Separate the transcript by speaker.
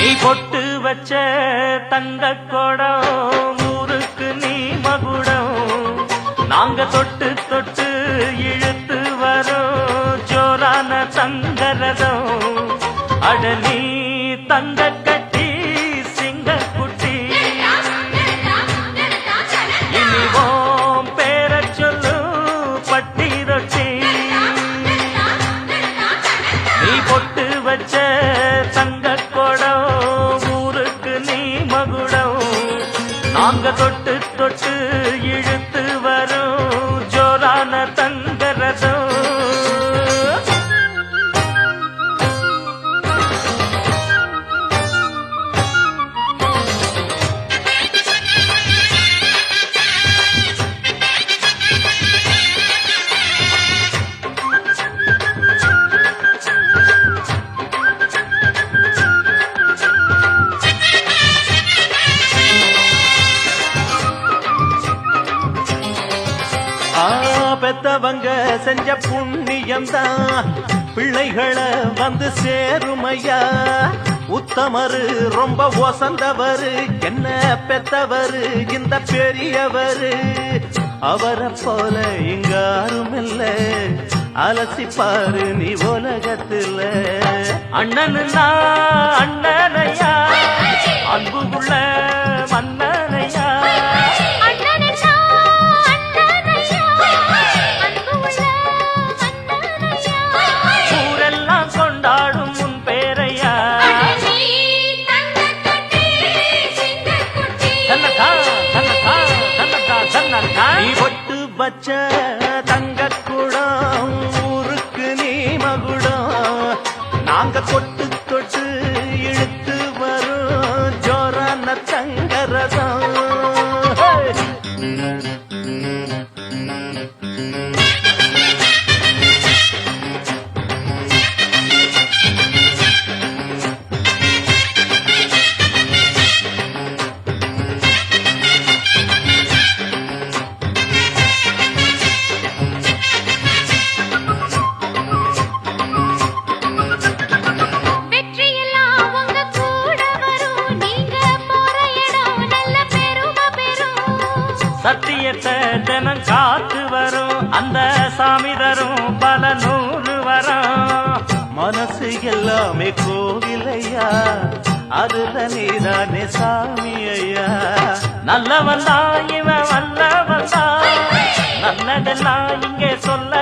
Speaker 1: நீ பொட்டு வச்ச தங்க கொடம் ஊருக்கு நீ மகுடம் நாங்க தொட்டு தொட்டு இழுத்து வரோம் ஜோரான தங்கரதம் அட நீ தங்க கட்டி சிங்க குட்டி இனிவோம் பேர சொல்லு பட்டி ரொட்டி நீ பொட்டு வச்ச தங்க கொடம் ஊருக்கு நீ மகுடம் நாங்க தொட்டு தொட்டு இழுத்து வரும் ஜோரான தங்கரதம் பெத்தவங்க செஞ்ச புண்ணியம்தான் பிள்ளைகளை வந்து சேருமையா உத்தமரு ரொம்ப ஒசந்தவரு என்ன பெத்தவரு இந்த பெரியவரு அவரை போல இங்க யாரும் இல்ல அலசிப்பாரு நீ உலகத்துல அண்ணனுன்னா அண்ணனையா அன்பு உள்ள மன்னனையா வச்ச தங்க குடம் ஊருக்கு நீ மகுடம் நாங்க தொட்டு தொட்டு இழுத்து வரும் ஜோரான தங்கரதம் சத்தியத்தை தினம் காத்து வரும் அந்த சாமி தரும் பல நூறு வரும் மனசு எல்லாமே கோவிலையா அதுல நீதானே சாமி ஐயா நல்லவன் தான் இவன் வல்லவன் தான் நல்லதெல்லாம் இங்கே சொல்ல